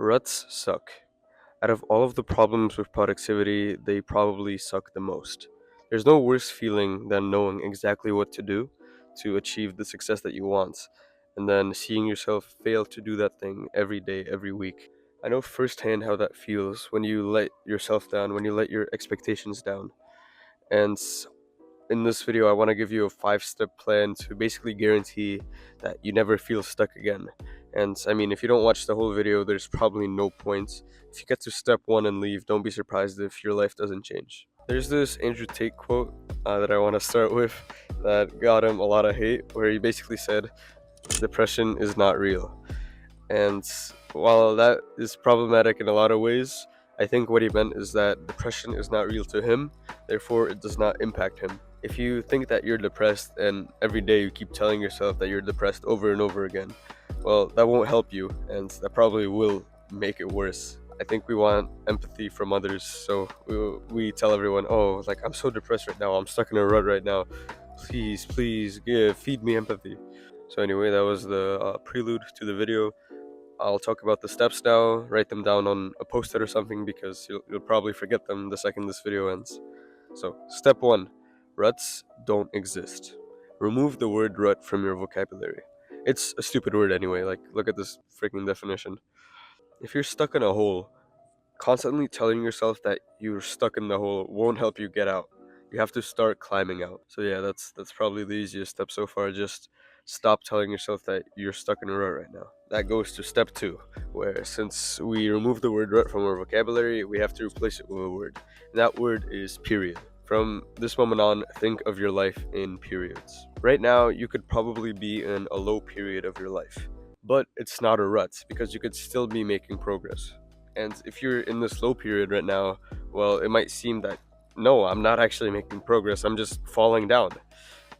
Ruts suck. Out of all of the problems with productivity, they probably suck the most. There's no worse feeling than knowing exactly what to do to achieve the success that you want, and then seeing yourself fail to do that thing every day, every week. I know firsthand how that feels when you let yourself down, when you let your expectations down. And in this video, I want to give you a 5-step plan to basically guarantee that you never feel stuck again. And I mean, if you don't watch the whole video, there's probably no point. If you get to step 1 and leave, don't be surprised if your life doesn't change. There's this Andrew Tate quote that I want to start with that got him a lot of hate, where he basically said, "Depression is not real." And while that is problematic in a lot of ways, I think what he meant is that depression is not real to him, therefore, it does not impact him. If you think that you're depressed and every day you keep telling yourself that you're depressed over and over again, well, that won't help you, and that probably will make it worse. I think we want empathy from others, so we tell everyone, "Oh, like, I'm so depressed right now, I'm stuck in a rut right now. Please, feed me empathy." So anyway, that was the prelude to the video. I'll talk about the steps now, write them down on a post-it or something because you'll probably forget them the second this video ends. So, step 1. Ruts don't exist. Remove the word rut from your vocabulary. It's a stupid word anyway, like, look at this freaking definition. If you're stuck in a hole, constantly telling yourself that you're stuck in the hole won't help you get out. You have to start climbing out. So yeah, that's probably the easiest step so far. Just stop telling yourself that you're stuck in a rut right now. That goes to step 2, where since we remove the word rut from our vocabulary, we have to replace it with a word. And that word is period. From this moment on, think of your life in periods. Right now, you could probably be in a low period of your life, but it's not a rut because you could still be making progress. And if you're in this slow period right now, well, it might seem that no, I'm not actually making progress, I'm just falling down.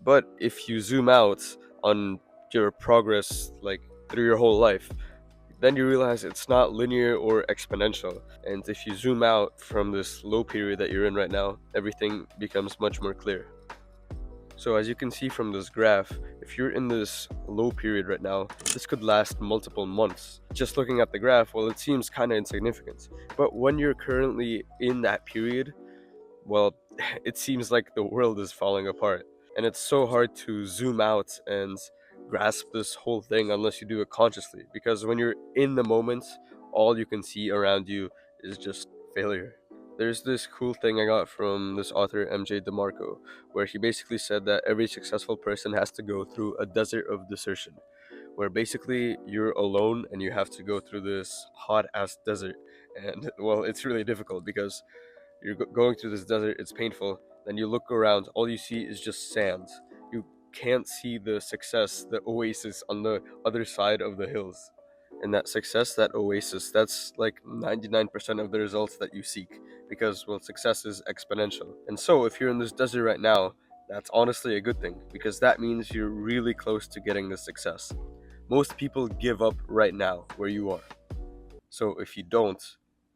But if you zoom out on your progress, like through your whole life, then you realize it's not linear or exponential. And if you zoom out from this low period that you're in right now, everything becomes much more clear. So as you can see from this graph, if you're in this low period right now, this could last multiple months. Just looking at the graph, well, it seems kind of insignificant. But when you're currently in that period, well, it seems like the world is falling apart. And it's so hard to zoom out and grasp this whole thing unless you do it consciously. Because when you're in the moment, all you can see around you is just failure. There's this cool thing I got from this author, MJ DeMarco, where he basically said that every successful person has to go through a desert of desertion, where basically you're alone and you have to go through this hot ass desert. And well, it's really difficult because you're going through this desert, it's painful. Then you look around, all you see is just sand. You can't see the success, the oasis on the other side of the hills. And that success, that oasis, that's like 99% of the results that you seek because, well, success is exponential. And so, if you're in this desert right now, that's honestly a good thing because that means you're really close to getting the success. Most people give up right now where you are. So, if you don't,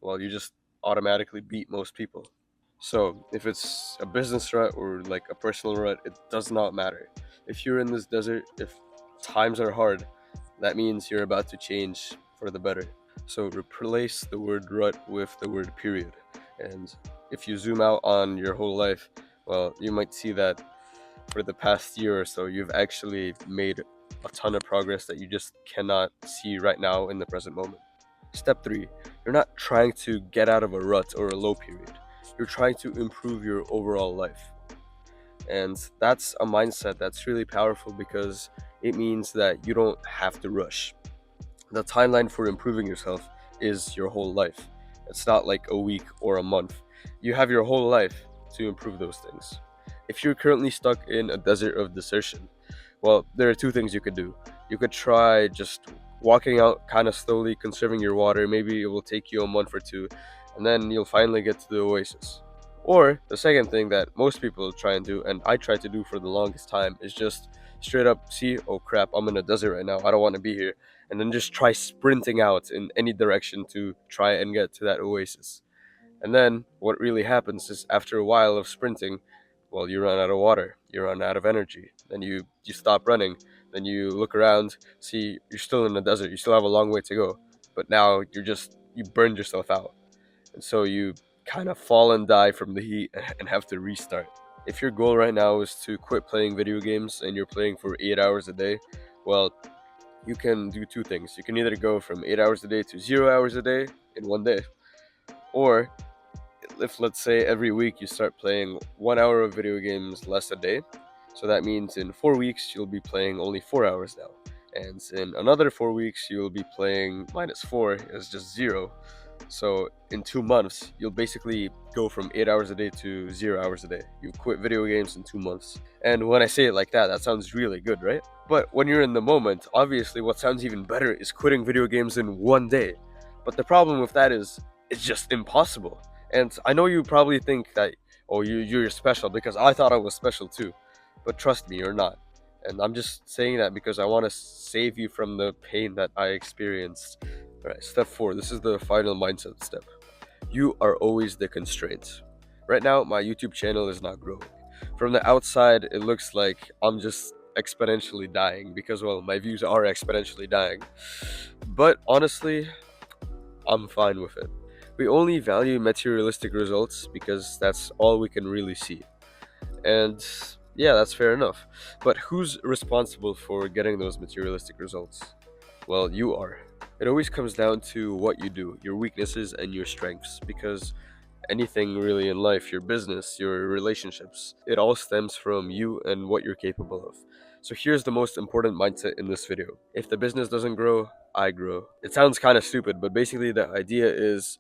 well, you just automatically beat most people. So, if it's a business rut or like a personal rut, it does not matter. If you're in this desert, if times are hard, that means you're about to change for the better. So, replace the word rut with the word period. And if you zoom out on your whole life, well, you might see that for the past year or so, you've actually made a ton of progress that you just cannot see right now in the present moment. Step 3, you're not trying to get out of a rut or a low period. You're trying to improve your overall life. And that's a mindset that's really powerful because it means that you don't have to rush. The timeline for improving yourself is your whole life. It's not like a week or a month. You have your whole life to improve those things. If you're currently stuck in a desert of desertion, well, there are 2 things you could do. You could try just walking out kind of slowly, conserving your water. Maybe it will take you a month or 2, and then you'll finally get to the oasis. Or the second thing that most people try and do, and I tried to do for the longest time, is just straight up see, oh crap, I'm in a desert right now, I don't want to be here, and then just try sprinting out in any direction to try and get to that oasis. And then what really happens is after a while of sprinting, well, you run out of water, you run out of energy, then you stop running, then you look around, see you're still in the desert, you still have a long way to go. but now you burned yourself out, and so you kind of fall and die from the heat and have to restart. If your goal right now is to quit playing video games and you're playing for 8 hours a day, well, you can do two things. You can either go from 8 hours a day to 0 hours a day in one day, or if, let's say, every week you start playing 1 hour of video games less a day, so that means in 4 weeks you'll be playing only 4 hours now, and in another 4 weeks you'll be playing minus four is just zero. So in 2 months you'll basically go from 8 hours a day to 0 hours a day. You quit video games in 2 months. And when I say it like that sounds really good, right? But when you're in the moment, obviously what sounds even better is quitting video games in one day. But the problem with that is it's just impossible. And I know you probably think that, oh, you're special, because I thought I was special too. But trust me, you're not. And I'm just saying that because I want to save you from the pain that I experienced. Alright, step 4. This is the final mindset step. You are always the constraint. Right now, my YouTube channel is not growing. From the outside, it looks like I'm just exponentially dying because, well, my views are exponentially dying. But honestly, I'm fine with it. We only value materialistic results because that's all we can really see. And yeah, that's fair enough. But who's responsible for getting those materialistic results? Well, you are. It always comes down to what you do, your weaknesses and your strengths, because anything really in life, your business, your relationships, it all stems from you and what you're capable of. So here's the most important mindset in this video. If the business doesn't grow, I grow. It sounds kind of stupid, but basically the idea is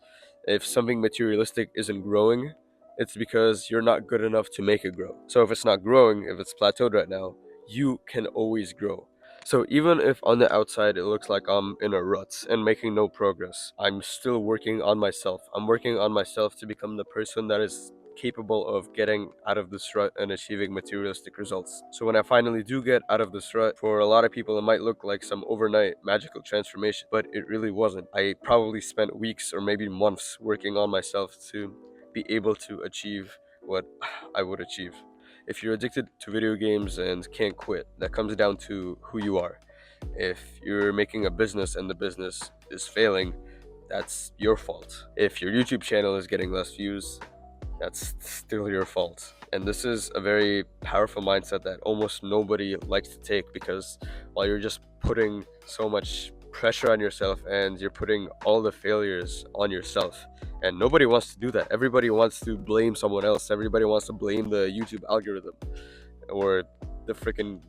if something materialistic isn't growing, it's because you're not good enough to make it grow. So if it's not growing, if it's plateaued right now, you can always grow. So even if on the outside it looks like I'm in a rut and making no progress, I'm still working on myself. I'm working on myself to become the person that is capable of getting out of this rut and achieving materialistic results. So when I finally do get out of this rut, for a lot of people it might look like some overnight magical transformation, but it really wasn't. I probably spent weeks or maybe months working on myself to be able to achieve what I would achieve. If you're addicted to video games and can't quit, that comes down to who you are. If you're making a business and the business is failing, that's your fault. If your YouTube channel is getting less views, that's still your fault. And this is a very powerful mindset that almost nobody likes to take, because while you're just putting so much pressure on yourself and you're putting all the failures on yourself, and nobody wants to do that. Everybody wants to blame someone else. Everybody wants to blame the YouTube algorithm or the freaking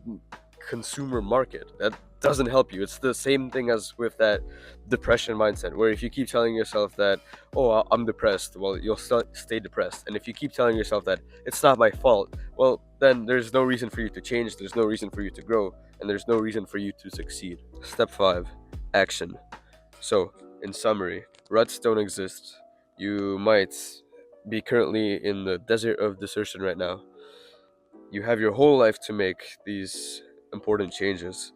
consumer market. That doesn't help you. It's the same thing as with that depression mindset, where if you keep telling yourself that, oh, I'm depressed, well, you'll still stay depressed. And if you keep telling yourself that it's not my fault, well, then there's no reason for you to change, there's no reason for you to grow, and there's no reason for you to succeed. Step 5, action. So, in summary, ruts don't exist. You might be currently in the desert of desertion right now. You have your whole life to make these important changes.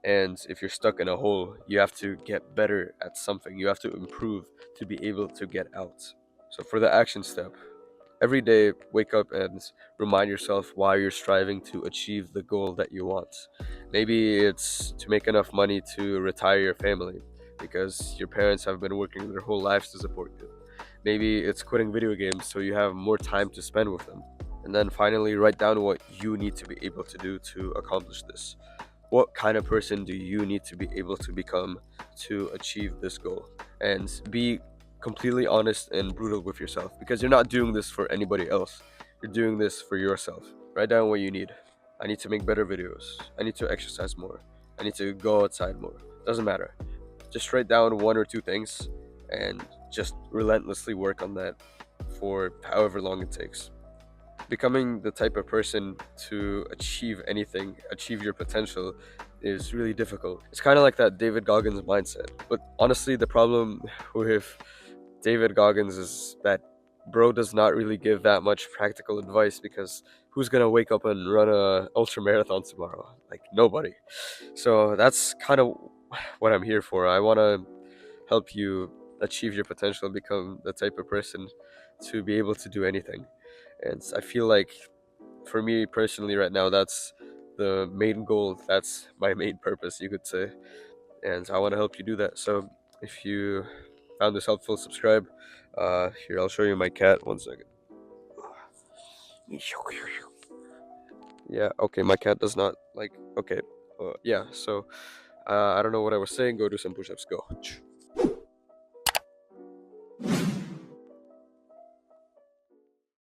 And if you're stuck in a hole, you have to get better at something. You have to improve to be able to get out. So for the action step, every day wake up and remind yourself why you're striving to achieve the goal that you want. Maybe it's to make enough money to retire your family because your parents have been working their whole lives to support you. Maybe it's quitting video games so you have more time to spend with them. And then finally, write down what you need to be able to do to accomplish this. What kind of person do you need to be able to become to achieve this goal? And be completely honest and brutal with yourself, because you're not doing this for anybody else. You're doing this for yourself. Write down what you need. I need to make better videos. I need to exercise more. I need to go outside more. Doesn't matter. Just write down one or two things and just relentlessly work on that for however long it takes. Becoming the type of person to achieve anything, achieve your potential, is really difficult. It's kind of like that David Goggins mindset. But honestly, the problem with David Goggins is that bro does not really give that much practical advice, because who's gonna wake up and run a ultra marathon tomorrow? Like, nobody. So that's kind of what I'm here for. I want to help you achieve your potential and become the type of person to be able to do anything. And I feel like for me personally right now, that's the main goal. That's my main purpose, you could say. And I want to help you do that. So If you found this helpful, subscribe. Here, I'll show you my cat. 1 second. Yeah, okay, my cat does not like. Okay, yeah, so I don't know what I was saying. Go do some push ups. Go.